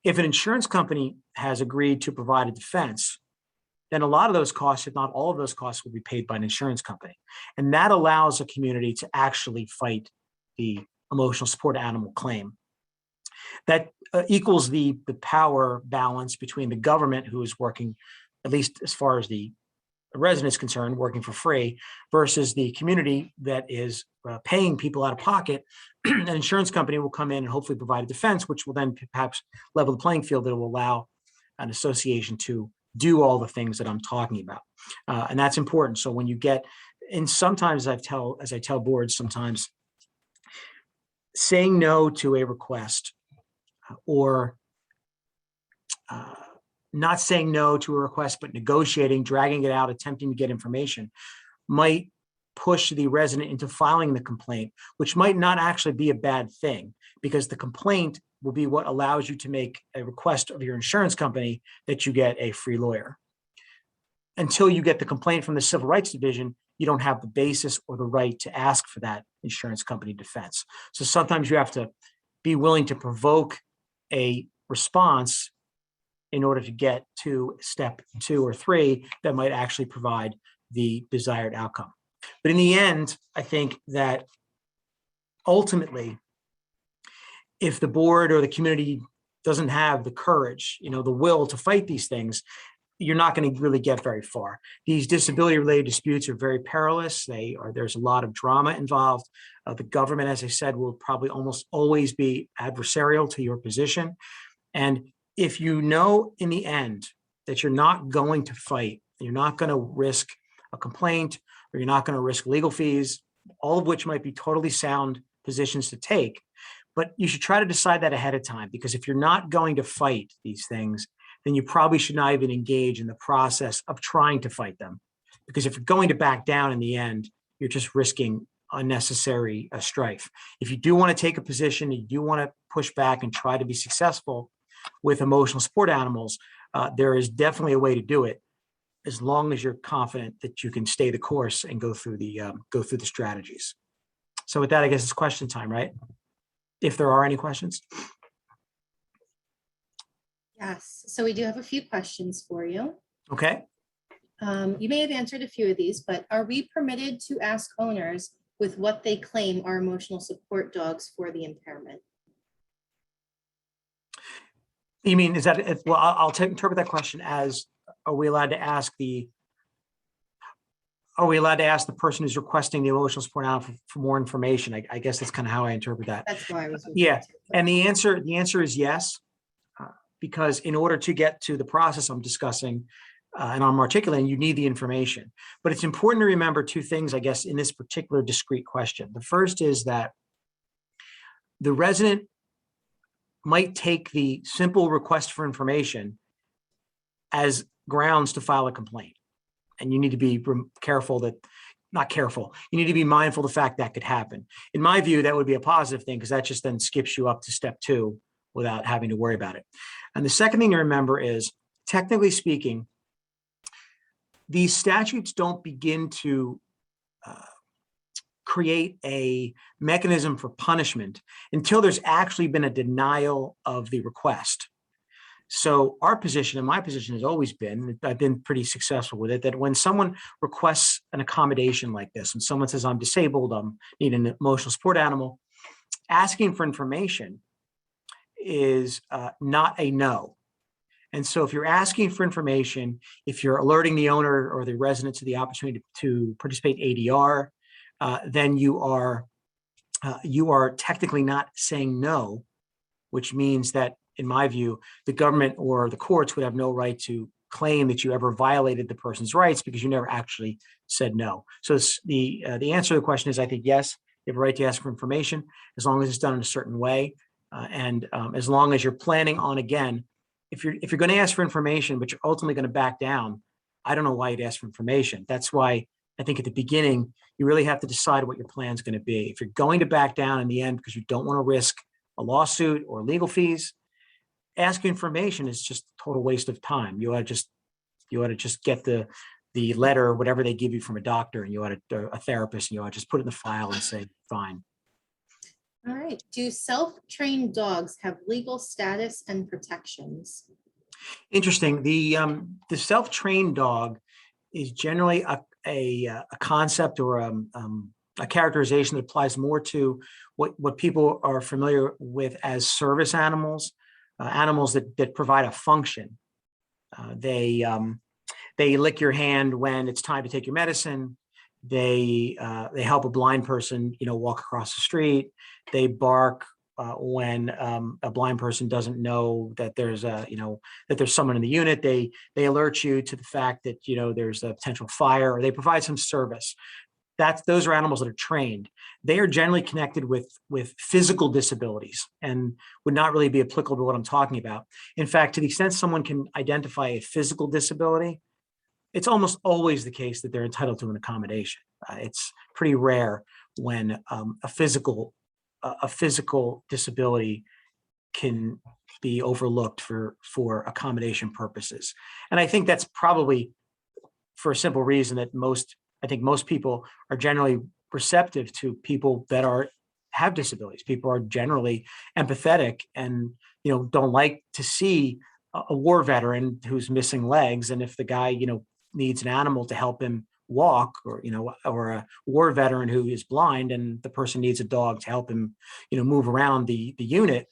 S4: If an insurance company has agreed to provide a defense, then a lot of those costs, if not all of those costs, will be paid by an insurance company. And that allows a community to actually fight the emotional support animal claim. That equals the power balance between the government, who is working, at least as far as the resident is concerned, working for free, versus the community that is paying people out of pocket. An insurance company will come in and hopefully provide a defense, which will then perhaps level the playing field that will allow an association to do all the things that I'm talking about. And that's important. So when you get, and sometimes as I tell boards, sometimes saying no to a request or not saying no to a request, but negotiating, dragging it out, attempting to get information might push the resident into filing the complaint, which might not actually be a bad thing, because the complaint will be what allows you to make a request of your insurance company that you get a free lawyer. Until you get the complaint from the Civil Rights Division, you don't have the basis or the right to ask for that insurance company defense. So sometimes you have to be willing to provoke a response in order to get to step 2 or 3 that might actually provide the desired outcome. But in the end, I think that ultimately, if the board or the community doesn't have the courage, the will to fight these things, you're not going to really get very far. These disability-related disputes are very perilous. There's a lot of drama involved. The government, as I said, will probably almost always be adversarial to your position. And if you know in the end that you're not going to fight, you're not going to risk a complaint, or you're not going to risk legal fees, all of which might be totally sound positions to take, but you should try to decide that ahead of time, because if you're not going to fight these things, then you probably should not even engage in the process of trying to fight them. Because if you're going to back down in the end, you're just risking unnecessary strife. If you do want to take a position, you do want to push back and try to be successful with emotional support animals, there is definitely a way to do it, as long as you're confident that you can stay the course and go through the strategies. So with that, I guess it's question time, right? If there are any questions.
S1: Yes, so we do have a few questions for you.
S4: Okay.
S1: You may have answered a few of these, but are we permitted to ask owners with what they claim are emotional support dogs for the impairment?
S4: You mean, is that, well, I'll interpret that question as, are we allowed to ask the person who's requesting the emotional support animal for more information? I guess that's kind of how I interpret that.
S1: That's why I was.
S4: Yeah, and the answer is yes, because in order to get to the process I'm discussing and I'm articulating, you need the information. But it's important to remember 2 things, I guess, in this particular discrete question. The first is that the resident might take the simple request for information as grounds to file a complaint. And you need to be careful that, not careful, you need to be mindful of the fact that could happen. In my view, that would be a positive thing, because that just then skips you up to step 2 without having to worry about it. And the second thing to remember is, technically speaking, these statutes don't begin to create a mechanism for punishment until there's actually been a denial of the request. So our position, and my position has always been, I've been pretty successful with it, that when someone requests an accommodation like this, and someone says, I'm disabled, I need an emotional support animal, asking for information is not a no. And so if you're asking for information, if you're alerting the owner or the resident to the opportunity to participate in ADR, then you are technically not saying no, which means that, in my view, the government or the courts would have no right to claim that you ever violated the person's rights, because you never actually said no. So the answer to the question is, I think, yes, you have a right to ask for information, as long as it's done in a certain way. And as long as you're planning on, again, if you're going to ask for information, but you're ultimately going to back down, I don't know why you'd ask for information. That's why I think at the beginning, you really have to decide what your plan is going to be. If you're going to back down in the end because you don't want to risk a lawsuit or legal fees, asking information is just a total waste of time. You ought to just get the letter, whatever they give you from a doctor, and you ought to, a therapist, and you ought to just put it in the file and say, fine.
S1: All right. Do self-trained dogs have legal status and protections?
S4: Interesting. The self-trained dog is generally a concept or a characterization that applies more to what people are familiar with as service animals, animals that provide a function. They lick your hand when it's time to take your medicine. They help a blind person, walk across the street. They bark when a blind person doesn't know that there's someone in the unit. They alert you to the fact that there's a potential fire, or they provide some service. Those are animals that are trained. They are generally connected with physical disabilities and would not really be applicable to what I'm talking about. In fact, to the extent someone can identify a physical disability, it's almost always the case that they're entitled to an accommodation. It's pretty rare when a physical disability can be overlooked for accommodation purposes. And I think that's probably for a simple reason that I think most people are generally receptive to people that have disabilities. People are generally empathetic and don't like to see a war veteran who's missing legs. And if the guy needs an animal to help him walk, or a war veteran who is blind and the person needs a dog to help him move around the unit,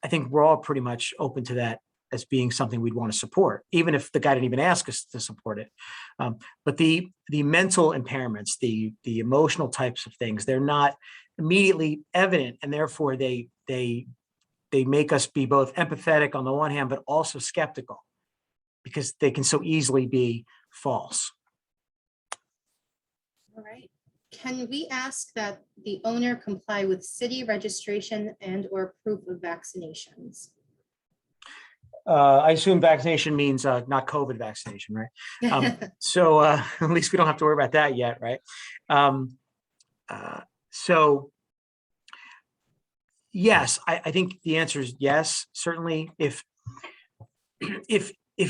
S4: I think we're all pretty much open to that as being something we'd want to support, even if the guy didn't even ask us to support it. But the mental impairments, the emotional types of things, they're not immediately evident, and therefore they make us be both empathetic on the one hand, but also skeptical, because they can so easily be false.
S1: All right. Can we ask that the owner comply with city registration and or proof of vaccinations?
S4: I assume vaccination means not COVID vaccination, right? So at least we don't have to worry about that yet, right? So yes, I think the answer is yes. Certainly, if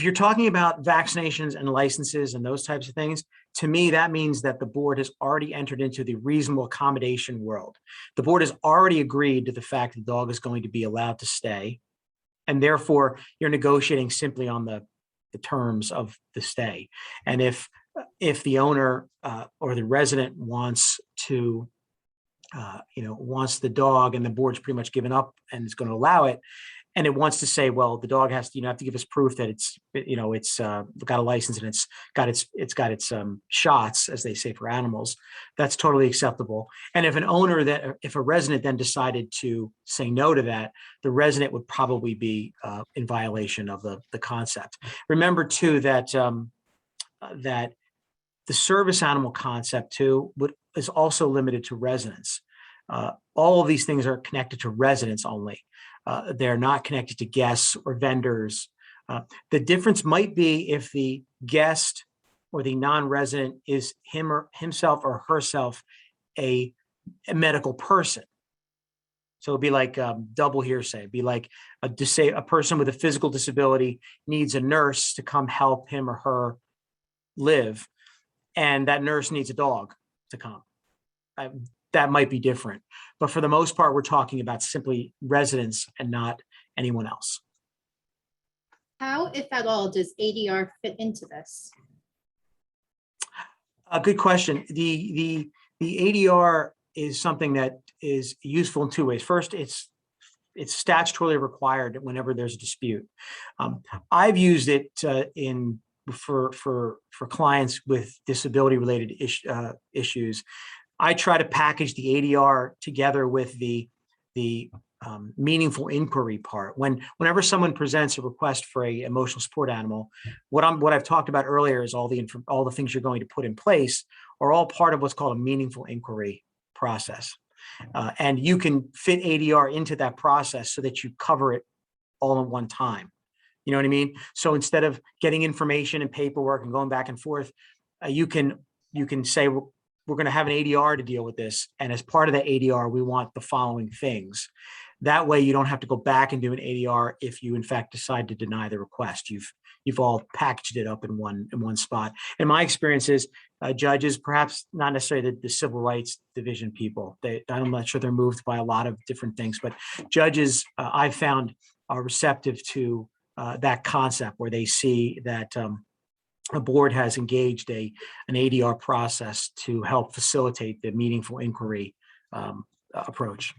S4: you're talking about vaccinations and licenses and those types of things, to me, that means that the board has already entered into the reasonable accommodation world. The board has already agreed to the fact that the dog is going to be allowed to stay. And therefore, you're negotiating simply on the terms of the stay. And if the owner or the resident wants to, wants the dog, and the board's pretty much given up and is going to allow it, and it wants to say, well, the dog has to, have to give us proof that it's got a license and it's got its shots, as they say for animals, that's totally acceptable. And if a resident then decided to say no to that, the resident would probably be in violation of the concept. Remember too that that the service animal concept too is also limited to residents. All of these things are connected to residents only. They're not connected to guests or vendors. The difference might be if the guest or the non-resident is himself or herself a medical person. So it'd be like double hearsay. It'd be like a person with a physical disability needs a nurse to come help him or her live, and that nurse needs a dog to come. That might be different. But for the most part, we're talking about simply residents and not anyone else.
S1: How, if at all, does ADR fit into this?
S4: A good question. The ADR is something that is useful in two ways. First, it's statutorily required whenever there's a dispute. I've used it for clients with disability related issues. I try to package the ADR together with the meaningful inquiry part. Whenever someone presents a request for a emotional support animal, what I've talked about earlier is all the things you're going to put in place are all part of what's called a meaningful inquiry process. And you can fit ADR into that process so that you cover it all at one time. You know what I mean? So instead of getting information and paperwork and going back and forth, you can say, we're going to have an ADR to deal with this. And as part of that ADR, we want the following things. That way you don't have to go back and do an ADR if you in fact decide to deny the request. You've all packaged it up in one spot. And my experience is judges, perhaps not necessarily the civil rights division people. I'm not sure they're moved by a lot of different things, but judges I've found are receptive to that concept where they see that a board has engaged an ADR process to help facilitate the meaningful inquiry approach.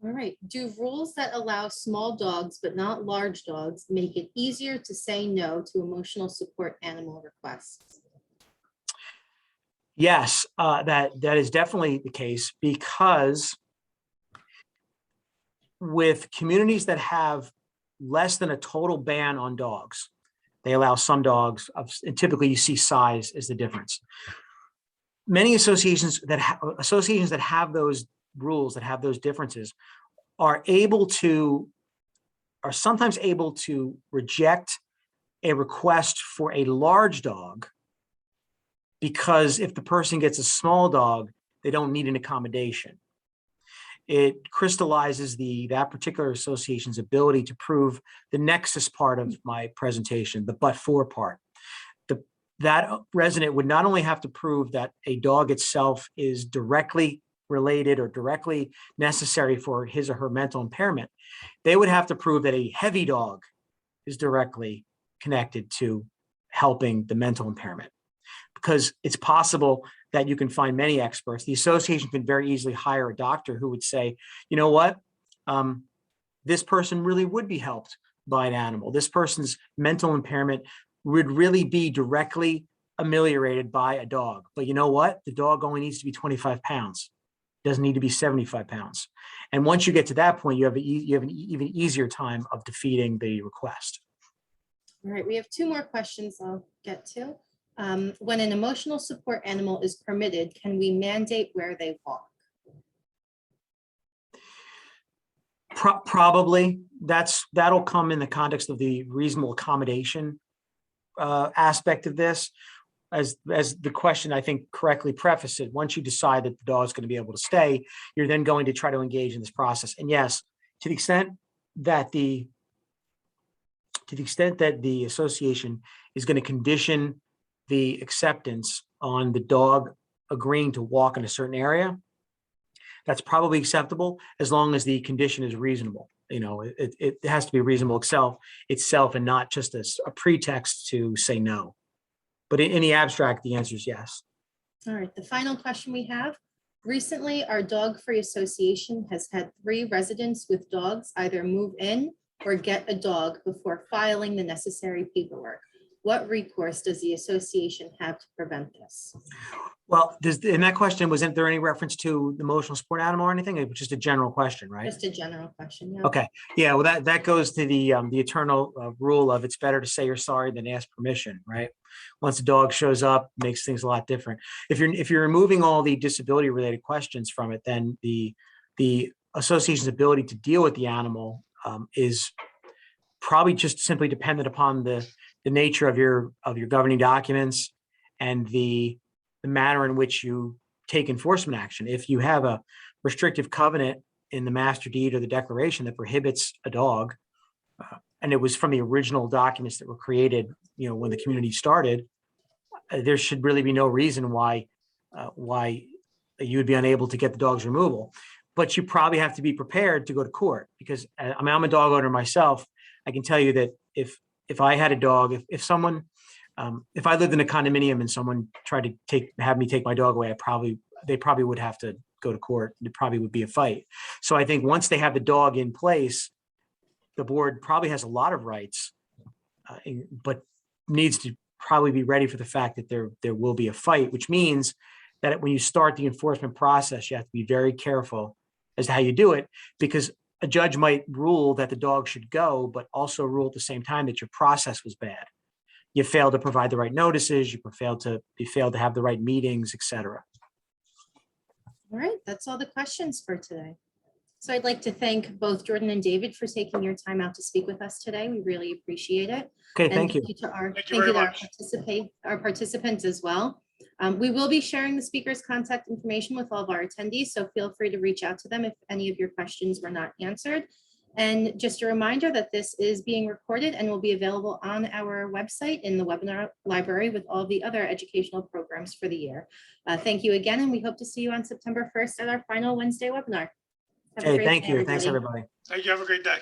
S1: All right. Do rules that allow small dogs but not large dogs make it easier to say no to emotional support animal requests?
S4: Yes, that is definitely the case, because with communities that have less than a total ban on dogs, they allow some dogs, and typically you see size is the difference. Many associations that have those rules, that have those differences, are sometimes able to reject a request for a large dog, because if the person gets a small dog, they don't need an accommodation. It crystallizes that particular association's ability to prove the nexus part of my presentation, the but-for part. That resident would not only have to prove that a dog itself is directly related or directly necessary for his or her mental impairment, they would have to prove that a heavy dog is directly connected to helping the mental impairment. Because it's possible that you can find many experts. The association can very easily hire a doctor who would say, you know what, this person really would be helped by an animal. This person's mental impairment would really be directly ameliorated by a dog. But you know what? The dog only needs to be 25 pounds. It doesn't need to be 75 pounds. And once you get to that point, you have an even easier time of defeating the request.
S1: All right. We have two more questions I'll get to. When an emotional support animal is permitted, can we mandate where they walk?
S4: Probably. That'll come in the context of the reasonable accommodation aspect of this. As the question, I think, correctly prefaced it, once you decide that the dog's going to be able to stay, you're then going to try to engage in this process. And yes, to the extent that the association is going to condition the acceptance on the dog agreeing to walk in a certain area, that's probably acceptable as long as the condition is reasonable. You know, it has to be reasonable itself and not just a pretext to say no. But in the abstract, the answer is yes.
S1: All right, the final question we have. Recently, our dog-free association has had 3 residents with dogs either move in or get a dog before filing the necessary paperwork. What recourse does the association have to prevent this?
S4: Well, in that question, wasn't there any reference to the emotional support animal or anything? It was just a general question, right?
S1: Just a general question. Yeah.
S4: Okay. Yeah. Well, that goes to the eternal rule of it's better to say you're sorry than ask permission, right? Once a dog shows up, it makes things a lot different. If you're removing all the disability related questions from it, then the association's ability to deal with the animal is probably just simply dependent upon the nature of your governing documents and the manner in which you take enforcement action. If you have a restrictive covenant in the master deed or the declaration that prohibits a dog, and it was from the original documents that were created, when the community started, there should really be no reason why you would be unable to get the dog's removal. But you probably have to be prepared to go to court, because I'm a dog owner myself. I can tell you that if I had a dog, if I lived in a condominium and someone tried to have me take my dog away, they probably would have to go to court. It probably would be a fight. So I think once they have the dog in place, the board probably has a lot of rights, but needs to probably be ready for the fact that there will be a fight, which means that when you start the enforcement process, you have to be very careful as to how you do it, because a judge might rule that the dog should go, but also rule at the same time that your process was bad. You failed to provide the right notices, you failed to have the right meetings, et cetera.
S1: All right, that's all the questions for today. So I'd like to thank both Jordan and David for taking your time out to speak with us today. We really appreciate it.
S4: Okay,
S1: And
S4: thank you.
S1: to our,
S3: Thank you very
S1: to
S3: much.
S1: our participants as well. We will be sharing the speaker's contact information with all of our attendees, so feel free to reach out to them if any of your questions were not answered. And just a reminder that this is being recorded and will be available on our website in the webinar library with all the other educational programs for the year. Thank you again, and we hope to see you on September 1st at our final Wednesday webinar. Have a
S4: Okay,
S1: great
S4: thank
S1: day,
S4: you. Thanks,
S1: everybody.
S4: everybody.
S3: Thank you. Have a great day.